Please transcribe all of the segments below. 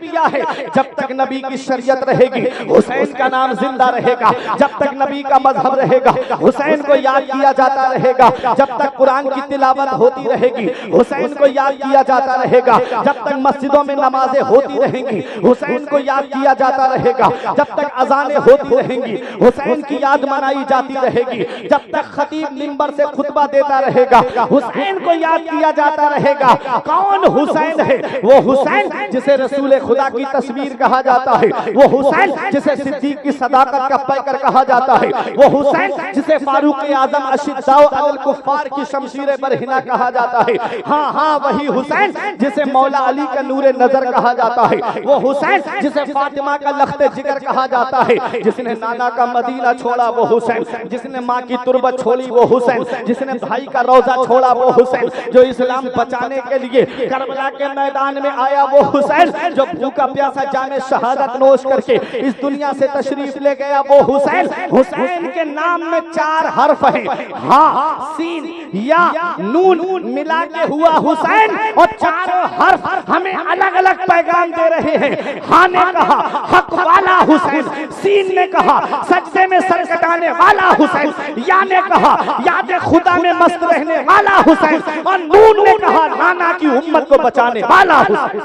पिया है, जब तक नबी की शरीयत रहेगी हुसैन का नाम जिंदा रहेगा, जब तक नबी का मजहब रहेगा हुसैन को याद किया जाता रहेगा, जब तक कुरान की तिलावत होती रहेगी हुसैन को याद किया जाता रहेगा, जब तक मस्जिदों में नमाजें होती रहेंगी हुसैन को याद किया जाता रहेगा, जब तक अजानें होती रहेंगी हुसैन की याद मनाई जाती रहेगी, जब तक खतीब मिंबर से खुतबा देता रहेगा हुसैन को याद किया जाता रहेगा। कौन हुसैन है? वो हुसैन जिसे रसूल खुदा की तस्वीर कहा जाता है, वो हुसैन जिसे सिद्दीक की सदाकत का पैकर कहा जाता है, वो हुसैन जिसे फारूक आजम अशिद्दाउ अलल कुफ्फार की शमशीर बरहिना कहा जाता है। हाँ हाँ, वही हुसैन जिसे मौला अली का नूरे नजर कहा जाता है, वो हुसैन जिसे फातिमा का लख्ते जिगर कहा जाता है, जिसने नाना का मदीना छोड़ा वो हुसैन, जिसने माँ की तुरबत छोड़ी वो हुसैन, जिसने भाई का रोजा छोड़ा वो हुसैन, जो इस्लाम बचाने के लिए करबला के मैदान में आया वो हुसैन, जो भूखा प्यासा जामे शहादत नोश करके इस दुनिया से तशरीफ ले गया वो हुसैन। हुसैन के नाम में 4 हर्फ हैं, हाँ, सीन या नून मिला के हुआ हुसैन, और चारों हर्फ हमें अलग अलग पैगाम दे रहे हैं। हाँ ने कहा हक वाला हुसैन, सीन ने कहा सजदे में सर कटाने वाला हुसैन, या ने कहा याद खुदा में मस्त रहने वाला हुसैन, और नून ने कहा नाना की उम्मत को बचाने वाला हुसैन।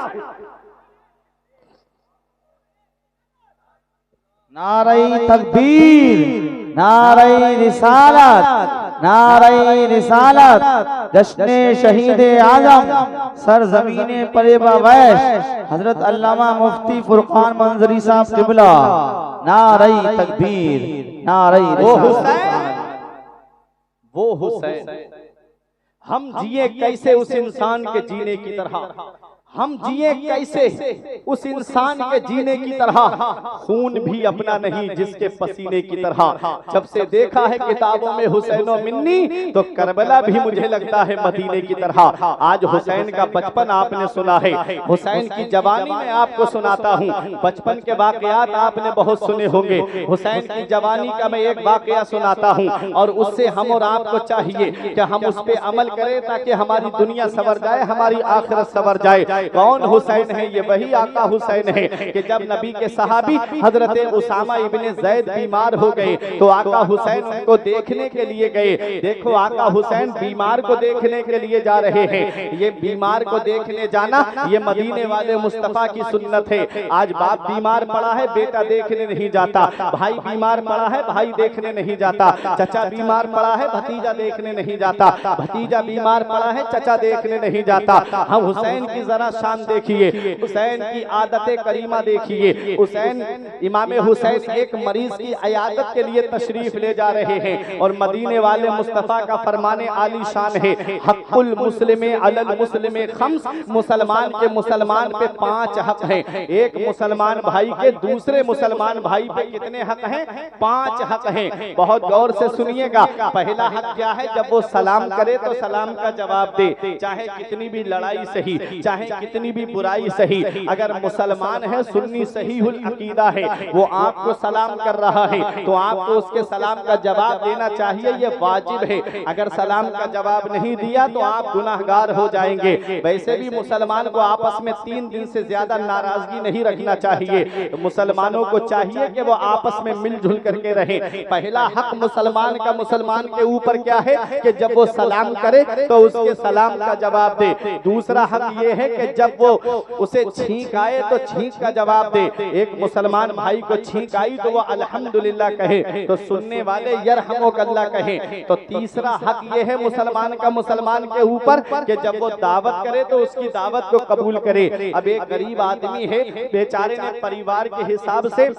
नारे तकबीर, नारे रिसालत, नारे रिसालत, जश्ने शहीद आजम सरजमीने परेबा वैश हजरत अल्लामा मुफ्ती फुरकान मंजरी साहब किबला। नारे तकबीर, नारे रिसालत। वो हुसैन हम जिए कैसे उस इंसान के जीने की तरह, हम जिए कैसे उस इंसान के जीने की तरह, खून भी अपना नहीं जिसके पसीने की तरह। जब से देखा है किताबों में हुसैनो मिन्नी, तो करबला भी मुझे लगता है मदीने की तरह। आज हुसैन का बचपन आपने सुना है, हुसैन की जवानी में आपको सुनाता हूँ। बचपन के वाकयात आपने बहुत सुने होंगे, हुसैन की जवानी का मैं एक वाकया सुनाता हूँ, और उससे हम और आपको चाहिए कि हम उस पर अमल करें ताकि हमारी दुनिया संवर जाए, हमारी आखिरत संवर जाए। कौन हुसैन है? ये वही आका हुसैन है कि जब नबी के सहाबी हजरत उसामा इब्ने ज़ैद बीमार हो गए तो आका हुसैन उनको देखने के लिए गए। देखो, आका हुसैन बीमार को देखने के लिए जा रहे हैं। ये बीमार को देखने जाना ये मदीने वाले मुस्तफा की सुन्नत है। आज बाप बीमार पड़ा है, बेटा देखने नहीं जाता, भाई बीमार पड़ा है, भाई देखने नहीं जाता, चचा बीमार पड़ा है, भतीजा देखने नहीं जाता, भतीजा बीमार पड़ा है, चचा देखने नहीं जाता। हम हुसैन की जरा शान देखिए, हुसैन की आदत करीमा देखिए। हुसैन इमाम हुसैन एक मरीज की अयादत के लिए तशरीफ ले जा रहे हैं, और मदीने वाले मुस्तफा का फरमाने आली शान है, हक़ुल मुस्लिमे अलल मुस्लिमे खम्स, मुसलमान के मुसलमान पे 5 हक हैं। एक मुसलमान भाई के दूसरे मुसलमान भाई पे कितने हक हैं? 5 हक हैं। बहुत गौर से सुनिएगा। पहला हक क्या है? जब वो सलाम करे तो सलाम का जवाब दे, चाहे कितनी भी लड़ाई सही, चाहे कितनी भी बुराई सही। अगर मुसलमान है, सुन्नी सहीहुल अकीदा है, वो आपको सलाम कर रहा है तो आपको उसके सलाम का जवाब देना चाहिए, ये वाजिब है। अगर सलाम का जवाब नहीं दिया तो आप गुनाहगार हो जाएंगे। वैसे भी मुसलमान को आपस में 3 दिन से ज्यादा नाराजगी नहीं रखना चाहिए। तो मुसलमानों को चाहिए कि वो आपस में मिलजुल करके रहे। पहला हक मुसलमान का मुसलमान के ऊपर क्या है कि जब वो सलाम करे तो उसके सलाम का जवाब दे। दूसरा हक ये है कि जब वो उसे छींक आए तो छींक का जवाब दे। एक मुसलमान भाई को छींक आई तो वो अल्हम्दुलिल्लाह कहे, तो सुनने वाले यरहमुकल्लाह कहे। तो तीसरा हक ये है मुसलमान का मुसलमान के ऊपर कि जब वो दावत करे तो उसकी दावत को कबूल करे। अब एक गरीब आदमी है, बेचारे ने परिवार के हिसाब से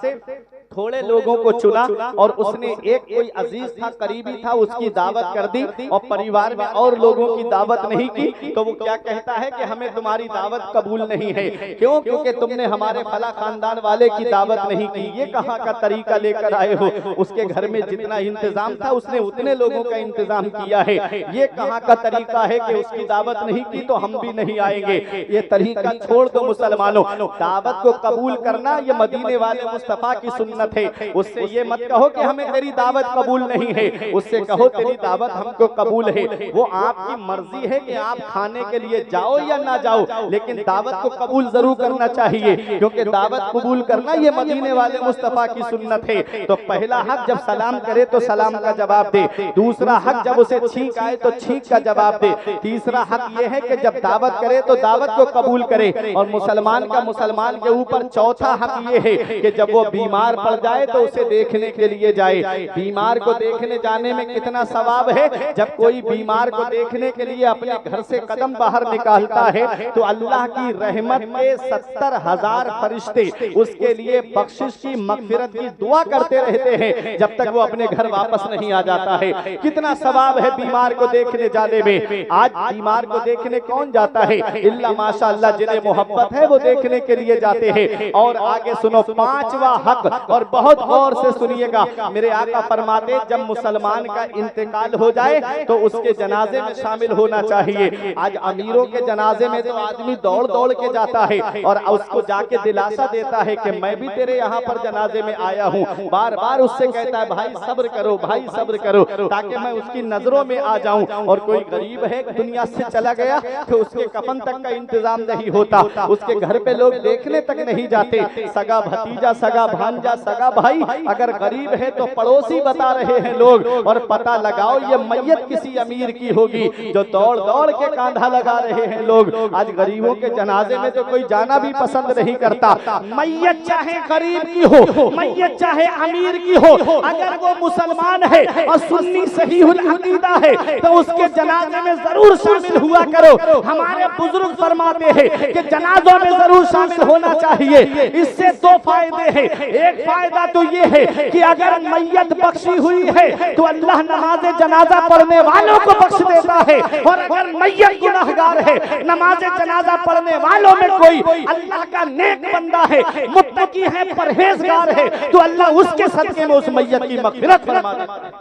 थोड़े लोगों को चुना, और उसने एक कोई अजीज था, करीबी था, उसकी दावत कर दी, और परिवार में और लोगों की दावत नहीं की। तो वो क्या कहता है कि हमें तुम्हारी दावत कबूल नहीं है। क्यों? क्योंकि तुमने हमारे फला खानदान वाले की दावत नहीं की। ये कहाँ का तरीका लेकर आए हो? उसके घर में जितना इंतजाम था उसने उतने लोगों का इंतजाम किया है। ये कहाँ का तरीका है कि उसकी दावत नहीं की तो हम भी नहीं आएंगे? ये तरीका छोड़ दो मुसलमानों। दावत को कबूल करना ये मदीने वाले मुस्तफा की सुन्नत सुन्नत है। उससे ये मत कहो कि हमें तेरी दावत कबूल नहीं है, उससे कहो तेरी दावत हमको कबूल है। वो आपकी मर्जी है कि आप खाने के लिए जाओ या ना जाओ, लेकिन दावत को कबूल जरूर करना चाहिए, क्योंकि दावत कबूल करना ये मदीने वाले मुस्तफा की सुन्नत है। तो पहला हक जब सलाम करे तो सलाम का जवाब दे, दूसरा हक जब उसे छींक आए तो छींक का जवाब दे, तीसरा हक ये है कि जब दावत करे तो दावत को कबूल करे। और मुसलमान का मुसलमान के ऊपर चौथा हक ये है कि जब वो बीमार पड़ जाए तो उसे देखने के लिए जाए। बीमार को देखने जाने में कितना सवाब है। जब कोई बीमार को देखने के लिए अपने घर से कदम बाहर निकालता है तो अल्लाह की रहमत के 70,000 फरिश्ते उसके लिए बख्शिश की मगफिरत की दुआ करते रहते हैं जब तक वो अपने घर वापस नहीं आ जाता है। कितना सवाब है बीमार को देखने जाने में। आज बीमार को देखने कौन जाता है? इल्ला माशाअल्लाह जिन्हें मोहब्बत है वो देखने के लिए जाते हैं। और आगे सुनो पांचवा हक, और बहुत गौर से सुनिएगा। मेरे आका फरमाते जब मुसलमान का इंतकाल हो जाए तो उसके जनाजे में शामिल होना चाहिए। आज अमीरों के जनाजे में तो आदमी दौड़ दौड़ के जाता है और उसको जाके दिलासा देता है कि मैं भी तेरे यहाँ पर जनाजे में आया हूँ। बार बार उससे कहता है भाई सब्र करो, भाई सब्र करो, ताकि मैं उसकी नजरों में आ जाऊं। और कोई गरीब है दुनिया से चला गया तो उसके कफन तक का इंतजाम नहीं होता, उसके घर पे लोग देखने तक नहीं जाते। सगा भतीजा, सगा भांजा, सगा भाई अगर गरीब है तो पड़ोसी बता रहे हैं लोग, और पता लगाओ ये मैयत किसी अमीर की होगी, जो दौड़ दौड़ के कांधा लगा रहे हैं लोग। आज गरीबों के जनाजे में तो कोई जाना भी पसंद नहीं करता। मैयत चाहे गरीब की हो, मैयत चाहे अमीर की हो, अगर वो मुसलमान है और सुन्नी सहीहुल अकीदा है तो उसके जनाजे में जरूर शामिल हुआ करो। हमारे बुजुर्ग फरमाते हैं कि जनाजों में जरूर शामिल होना चाहिए। इससे दो फायदे हैं। एक फायदा तो ये है कि अगर मैयत बख्शी हुई है तो अल्लाह नमाज जनाजा पढ़ने वालों को बख्श देता है, और अगर मैयत गुनाहगार है, नमाज जनाजा पढ़ने वालों में कोई अल्लाह का नेक बंदा है, मुत्तकी है, परहेजगार है, तो अल्लाह उसके सदके में उस मैयत की मगफिरत फरमा देता है।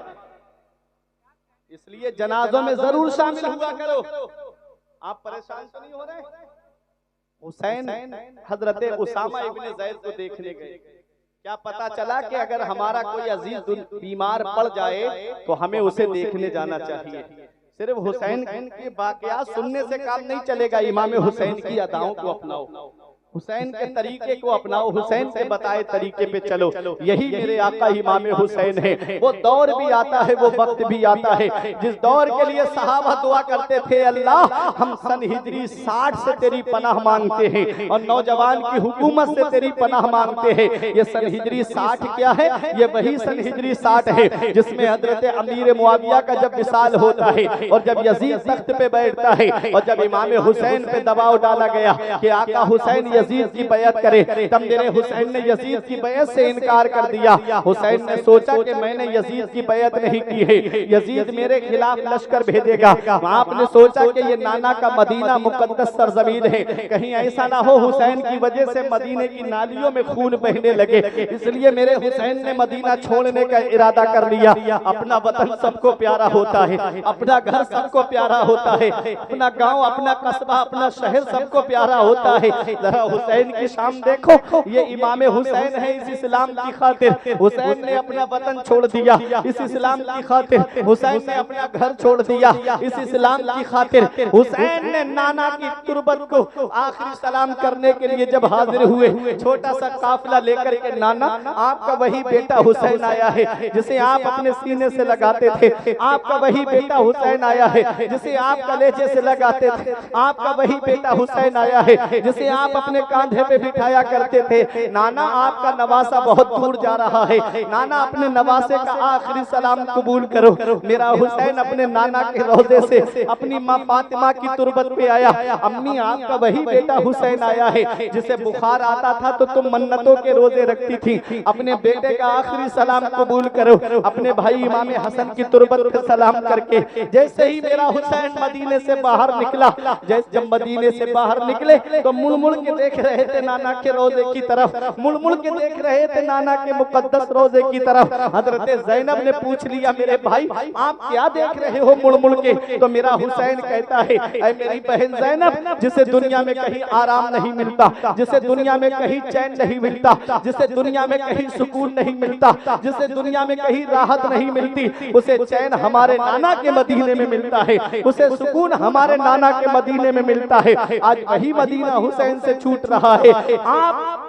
इसलिए जनाजों में जरूर शामिल हुआ करो। आप परेशान तो नहीं हो रहे? हुसैन हजरत उसामा इब्ने ज़ैद को देखने गए। क्या पता चला कि अगर हमारा कोई अजीज बीमार पड़ जाए तो हमें उसे देखने जाना चाहिए। सिर्फ हुसैन के वाकया सुनने से काम नहीं चलेगा। इमाम हुसैन की अदाओं को अपनाओ, हुसैन के तरीके को अपनाओ, हुसैन के बताए तरीके पे चलो। यही मेरे आका इमाम हुसैन है। वो दौर भी आता है, वो वक्त भी आता है जिस दौर के लिए सहाबा दुआ करते थे अल्लाह हम सन हिजरी 60 से तेरी पनाह मांगते हैं और नौजवान की हुकूमत से तेरी पनाह मांगते हैं। ये सन हिजरी 60 क्या है? ये वही सन हिजरी 60 है जिसमें हजरत अमीर मुआविया का जब विसाल होता है और जब यजीद तख्त पे बैठता है और जब इमाम हुसैन पे दबाव डाला गया कि आका हुसैन यजीद की बैयत करे, तब मेरे हुसैन ने यजीद की बैयत से इनकार कर दिया। हुसैन ने सोचा कि मैंने यजीद की बैयत नहीं की है, यजीद मेरे खिलाफ लश्कर भेजेगा। आपने सोचा कि ये नाना का मदीना मुकद्दस सरजमीन है, कहीं ऐसा ना हो हुसैन की वजह से मदीने की नालियों में खून बहने लगे। इसलिए मेरे हुसैन ने मदीना छोड़ने का इरादा कर लिया। अपना वतन सबको प्यारा होता है, अपना घर सबको प्यारा होता है, अपना गांव, अपना कस्बा, अपना शहर सबको प्यारा होता है। जरा हुसैन की शाम देखो, ये इमाम हुसैन है। इस इस्लाम की खातिर हुसैन ने अपना वतन छोड़ दिया, इस इस्लाम की खातिर हुसैन ने अपना घर छोड़ दिया, इस इस्लाम की खातिर हुसैन ने नाना की तुरबत को आखिरी सलाम करने के लिए जब हाजिर हुए, छोटा सा काफिला लेकर के, नाना आपका वही बेटा हुसैन आया है जिसे आप अपने सीने से लगाते थे, आपका वही बेटा हुसैन आया है जिसे आप कलेजे से लगाते थे, आपका वही बेटा हुसैन आया है जिसे आप अपने कांधे पे बिठाया करते थे। नाना आपका नवासा बहुत दूर जा रहा है, नाना अपने नवासे का आखिरी सलाम कबूल करो। मेरा हुसैन अपने नाना के रोजे से अपनी माँ फातिमा की तुरबत पे आया। अम्मी आपका वही बेटा हुसैन आया है जिसे बुखार आता था तो तुम मन्नतों के रोजे रखती थी, अपने बेटे का आखिरी सलाम कबूल करो। अपने भाई इमाम हसन की तुरबत पे सलाम करके जैसे ही मेरा हुसैन मदीने से बाहर निकला, जब मदीने से बाहर निकले तो मुड़ मुड़ के देख रहे थे नाना के रोजे की तरफ, मुड़ मुड़ के देख रहे थे नाना के मुकद्दस रोजे की तरफ। हजरत ज़ैनब ने पूछ लिया, मेरे भाई आप क्या देख रहे हो मुड़ मुड़ के? तो मेरा हुसैन कहता है, ऐ मेरी बहन ज़ैनब, जिसे दुनिया में कहीं आराम नहीं मिलता, जिसे दुनिया में कहीं चैन नहीं मिलता, जिसे दुनिया में कहीं सुकून नहीं मिलता, जिसे दुनिया में कहीं राहत नहीं मिलती, उसे चैन हमारे नाना के मदीने में मिलता है, उसे सुकून हमारे नाना के मदीने में मिलता है। आज वही मदीना हुसैन से छूट रहा है। आप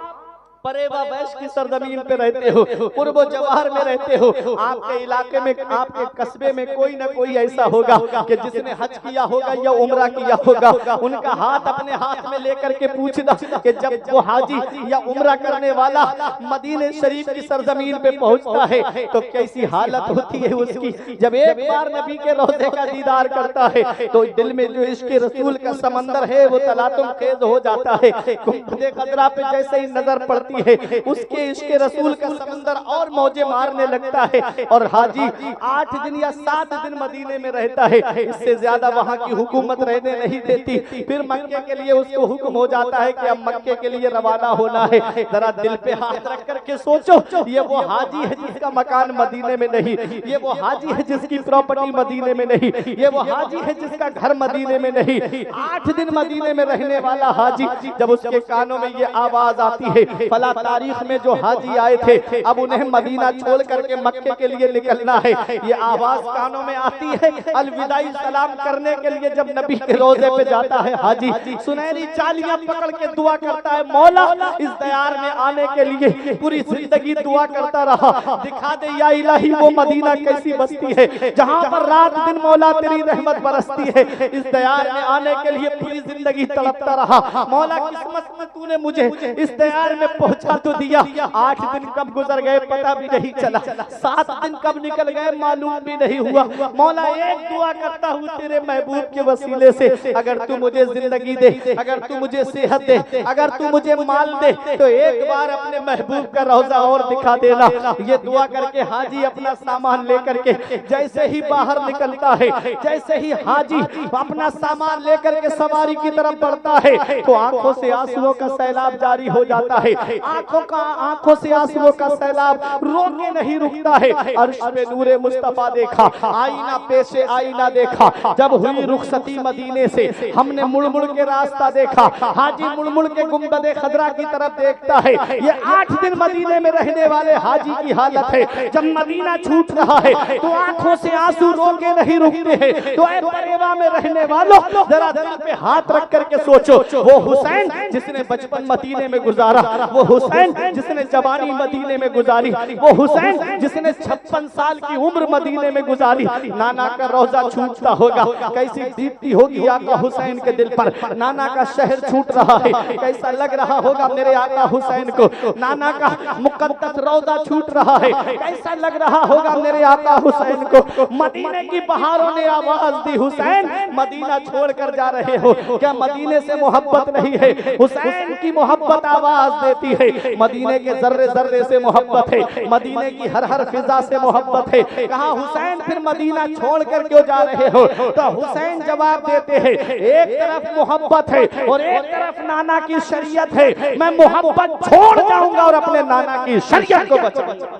परेवा वैश की सरजमीन पे रहते हो, पूर्व जवाहर में रहते हो, आपके इलाके में, आपके कस्बे में कोई ना कोई ऐसा होगा कि जिसने हज किया होगा या उम्रा किया होगा। उनका हाथ अपने हाथ में लेकर के पूछना कि जब वो हाजी या उम्रा करने वाला मदीने शरीफ की सरजमीन पे पहुंचता है तो कैसी हालत होती है उसकी। जब एक बार नबी के रोज़े का दीदार करता है तो दिल में जो इश्क रसूल का समंदर है वो तलातुम खेज हो जाता है। गुंबदे खजरा पे जैसे ही नजर पड़ती है उसके इश्क रसूल का समंदर और मौजे मारने लगता है। और हाजी 8 दिन या 7 दिन मदीने में रहता है, इससे ज्यादा वहां की हुकूमत रहने नहीं देती। फिर मक्के के लिए उसको हुक्म हो जाता है कि अब मक्के के लिए रवाना होना है। जरा दिल पे हाथ रख करके सोचो, ये वो हाजी है जिसका मकान मदीने में नहीं, ये वो हाजी है जिसकी प्रॉपर्टी मदीने में नहीं, ये वो हाजी है जिसका घर मदीने में नहीं। 8 दिन मदीने में रहने वाला हाजी, जब उसके कानों में ये आवाज आती है, फला तारीख में जो हाजी आए थे अब उन्हें मदीना छोड़ करके मक्के के लिए निकलना है, ये आवाज कानों में आती है। अलविदाई सलाम करने के लिए जब नबी के रोजे पे जाता है हाजी, सुनहरी चालियां पकड़ के दुआ करता है, मौला इस दयार में आने के लिए पूरी जिंदगी दुआ करता रहा, दिखा दे या इलाही वो मदीना कैसी बस्ती है जहां पर रात दिन मौला तेरी रहमत बरसती है। इस दयार में आने के लिए पूरी जिंदगी तड़पता रहा, मौला किस्मत में तूने मुझे इस दयार में पहुंचा तो दिया। 8 दिन कब गुजर गए पता भी नहीं चला, 7 दिन कब निकल गए मालूम भी नहीं हुआ। मौला एक दुआ करता हूँ तेरे महबूब के वसीले से, अगर तू मुझे जिंदगी दे, अगर तू मुझे सेहत दे, अगर तू मुझे माल दे तो एक बार अपने महबूब का रोजा और दिखा देना। ये दुआ करके हाजी अपना सामान लेकर के जैसे ही बाहर निकलता है, जैसे ही हाजी अपना सामान लेकर के सवारी की तरफ बढ़ता है तो आंखों से आंसुओं का सैलाब जारी हो जाता है। आंखों से आंसुओं का सैलाब रोके नहीं रुकता है। अर्श पे नूरे मुस्तफा देखा, आईना पेशे आईना देखा, जब हुई रुखसती मदीने से हमने मुड़ मुड़ के रास्ता देखा। हाजी मुड़ मुड़ के गुंबदे खजरा की तरफ देखता है। ये 8 दिन मदीने में रहने वाले हाजी की हालत है। जब मदीना छूट रहा है तो आंखों से आंसू रोके नहीं रुकते हैं। तो ऐ परेवा में रहने वालों, जरा दिल पे हाथ रख करके सोचो, वो हुसैन जिसने बचपन मदीने में गुजारा, वो हुसैन जिसने जवानी मदीने में गुजारी, वो हुसैन जिसने 56 साल की उम्र मदीने में गुजारी, नाना का रोजा छूटता होगा, कैसी दीप्ति होगी आका हुसैन के दिल पर। नाना का शहर छूट रहा है, कैसा लग रहा होगा मेरे आका हुसैन को। नाना का मुकद्दस रोजा छूट रहा है, कैसा लग रहा होगा मेरे आका हुसैन को। मदीने की बहारों ने आवाज दी, हुसैन मदीना छोड़कर जा रहे हो क्या? मदीने से मोहब्बत नहीं है? हुसैन की मोहब्बत आवाज देती है। मदीने के जर्रे जर्रे से मोहब्बत है, मदीने की हर हर फिजा से मोहब्बत है। कहा हुसैन फिर मदीना छोड़कर क्यों जा रहे हो? तो हुसैन जवाब देते हैं, एक तरफ मोहब्बत है और एक तरफ नाना की शरीयत है। मैं मोहब्बत छोड़ जाऊंगा और अपने नाना की शरीयत को बचाऊंगा।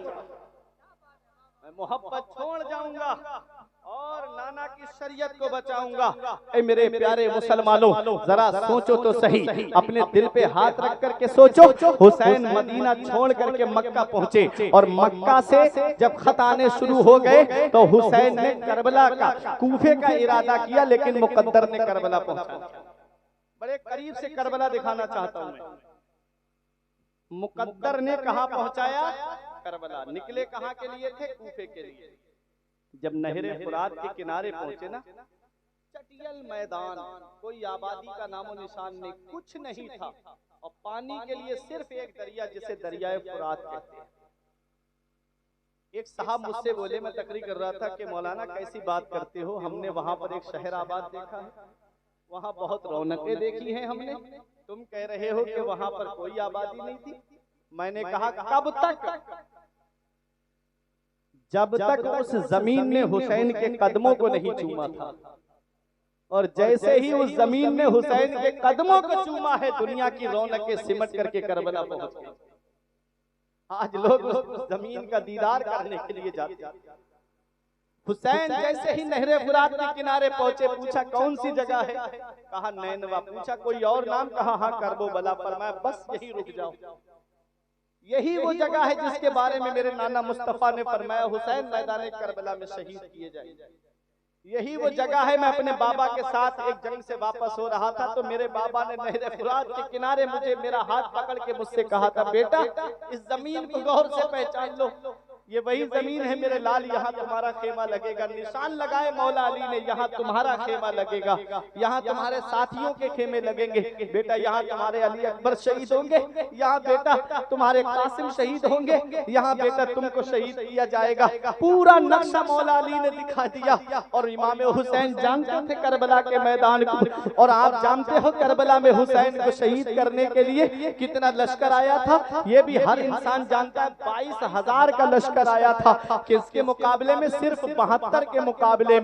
मैं मोहब्बत छोड़ जाऊंगा और नाना की शरीयत को बचाऊंगा। ऐ मेरे प्यारे मुसलमानों, जरा सोचो तो सही, अपने दिल पे हाथ रख करके सोचो। हुसैन मदीना छोड़ करके मक्का पहुंचे और मक्का से जब खत आने शुरू हो गए तो हुसैन ने करबला का, कूफे का इरादा किया, लेकिन मुकद्दर ने करबला पहुंचा। बड़े करीब से करबला दिखाना चाहता हूं मैं। मुकद्दर ने कहां पहुंचाया? करबला। निकले कहां के लिए थे? कूफे के लिए। जब नहरे फुरात के किनारे पहुंचे ना, चटियल मैदान, कोई आबादी का नामो निशान नहीं, कुछ नहीं था, और पानी के लिए सिर्फ एक दरिया जिसे दरियाए फुरात कहते हैं। एक साहब मुझसे बोले, मैं तकरीर कर रहा था कि मौलाना कैसी बात करते हो, हमने वहां पर एक शहर आबाद देखा है, वहां बहुत रौनकें देखी हैं हमने, तुम कह रहे हो कि वहां पर कोई आबादी नहीं थी। मैंने कहा कब तक? जब तक उस जमीन ने हुसैन के कदमों को नहीं चूमा था। और जैसे ही उस जमीन ने हुसैन के कदमों को चूमा है, दुनिया की रौनकें सिमट करके करबला पहुंच गई। आज लोग उस जमीन का दीदार करने के लिए जाते हैं। हुसैन जैसे ही नहरे फुरात के किनारे पहुंचे, पूछा कौन सी जगह है, कहा नैनवा। पूछा कोई और नाम, कहा हाँ करबला। फरमाया बस यही रुक जाओ, यही वो जगह है जिसके बारे में मेरे नाना मुस्तफा ने फरमाया हुसैन मैदान करबला में शहीद किए जाएंगे। यही वो जगह है। मैं अपने बाबा के साथ एक जंग से वापस हो रहा था, तो मेरे बाबा ने नहरे फुरात के किनारे मुझे मेरा हाथ पकड़ के मुझसे कहा था, बेटा इस जमीन को गौर से पहचान लो, ये वही जमीन है मेरे लाल, यहाँ तुम्हारा खेमा लगेगा। निशान लगाए मौला अली ने, यहाँ तुम्हारा खेमा लगेगा, यहाँ तुम्हारे साथियों के खेमे लगेंगे। बेटा यहाँ तुम्हारे अली अकबर शहीद होंगे, यहाँ बेटा तुम्हारे कासिम शहीद होंगे, यहाँ बेटा तुमको शहीद किया जाएगा। पूरा नक्शा मौला अली ने दिखा दिया। और इमाम हुसैन जानते थे करबला के मैदान को, और आप जानते हो करबला में हुसैन को शहीद करने के लिए कितना लश्कर आया था, ये भी हर इंसान जानता है। 22,000 का लश्कर आया था, किसके मुकाबले में? सिर्फ 72 के मुकाबले में।